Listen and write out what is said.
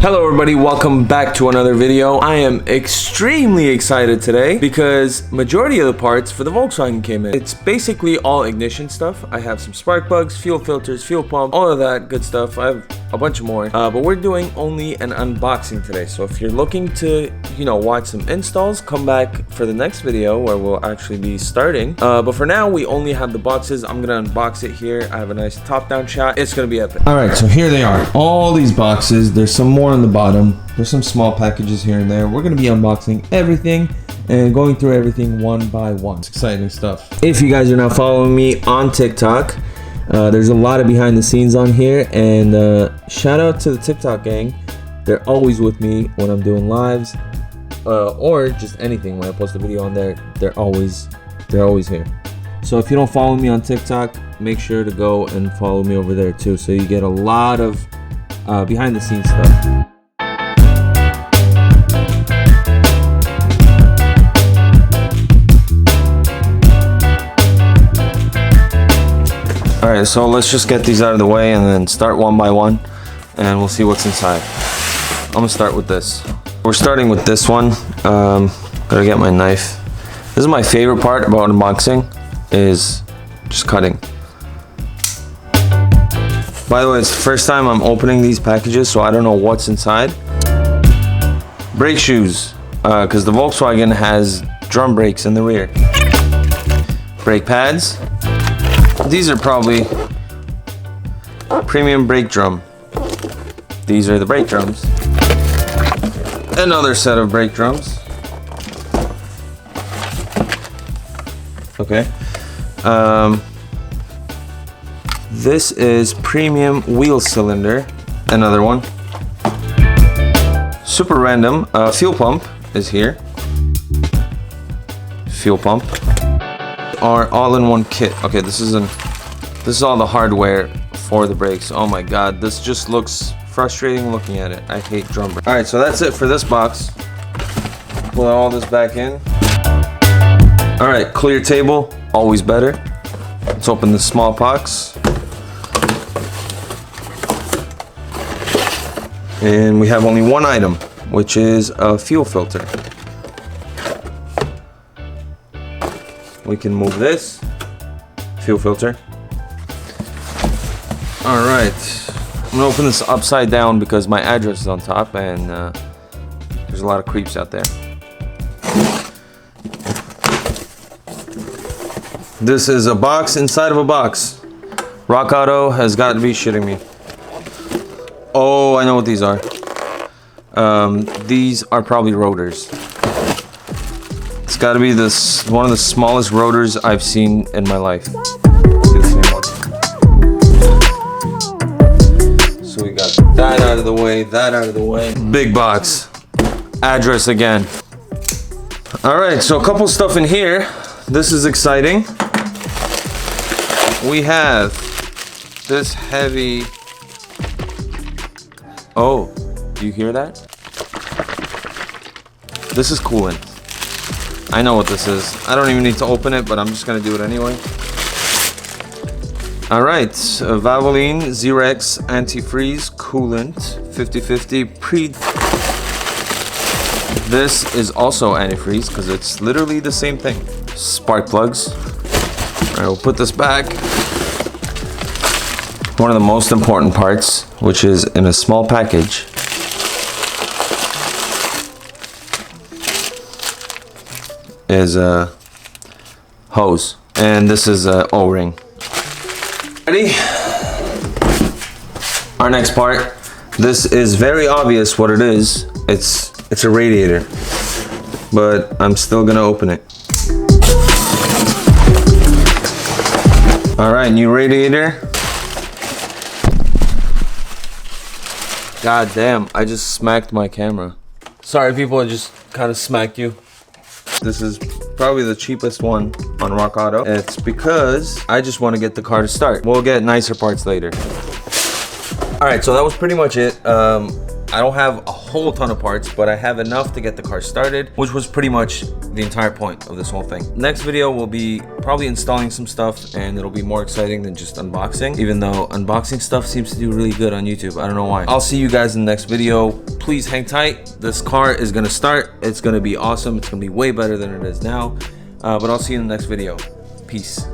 Hello everybody, welcome back to another video. I am extremely excited today because majority of the parts for the Volkswagen came in. It's basically all ignition stuff. I have some spark plugs, fuel filters, fuel pump, all of that good stuff. I have a bunch more, but we're doing only an unboxing today. So if you're looking to, watch some installs, come back for the next video where we'll actually be starting. But for now, we only have the boxes. I'm gonna unbox it here. I have a nice top-down shot. It's gonna be epic. All right, so here they are. All these boxes. There's some more on the bottom. There's some small packages here and there. We're gonna be unboxing everything and going through everything one by one. It's exciting stuff. If you guys are not following me on TikTok, there's a lot of behind the scenes on here, and shout out to the TikTok gang. They're always with me when I'm doing lives or just anything. When I post a video on there, they're always here. So if you don't follow me on TikTok, make sure to go and follow me over there too, so you get a lot of behind the scenes stuff. Alright, so let's just get these out of the way and then start one by one, and we'll see what's inside. I'm gonna start with this. We're starting with this one. Gotta get my knife. This is my favorite part about unboxing, is just cutting. By the way, it's the first time I'm opening these packages, so I don't know what's inside. Brake shoes, because the Volkswagen has drum brakes in the rear. Brake pads. These are probably premium brake drum. These are the brake drums. Another set of brake drums. Okay. This is premium wheel cylinder. Another one. Super random. Fuel pump is here. Fuel pump. Our all-in-one kit. Okay, this is all the hardware for the brakes. Oh my god, this just looks frustrating looking at it. I hate drum brakes. Alright, so that's it for this box. Put all this back in. Alright, clear table, always better. Let's open the small box. And we have only one item, which is a fuel filter. We can move this fuel filter. All right, I'm gonna open this upside down because my address is on top, and there's a lot of creeps out there. This is a box inside of a box. Rock Auto has got to be shitting me. Oh, I know what these are. These are probably rotors. It's got to be one of the smallest rotors I've seen in my life. So we got that out of the way, that out of the way. Big box. Address again. Alright, so a couple stuff in here. This is exciting. We have this heavy... Oh, do you hear that? This is coolant. I know what this is. I don't even need to open it, but I'm just gonna do it anyway. Alright, Valvoline Zerex antifreeze coolant 50/50 pre. This is also antifreeze because it's literally the same thing. Spark plugs. Alright, we'll put this back. One of the most important parts, which is in a small package. Is a hose, and this is a O-ring. Ready? Our next part. This is very obvious what it is. It's a radiator, but I'm still gonna open it. All right, new radiator. God damn! I just smacked my camera. Sorry, people. I just kind of smacked you. This is probably the cheapest one on Rock Auto. It's because I just want to get the car to start. We'll get nicer parts later. Alright, so that was pretty much it. I don't have a whole ton of parts, but I have enough to get the car started, which was pretty much the entire point of this whole thing. Next video will be probably installing some stuff, and it'll be more exciting than just unboxing, even though unboxing stuff seems to do really good on YouTube. I don't know why. I'll see you guys in the next video. Please hang tight. This car is gonna start. It's gonna be awesome. It's gonna be way better than it is now. But I'll see you in the next video. Peace.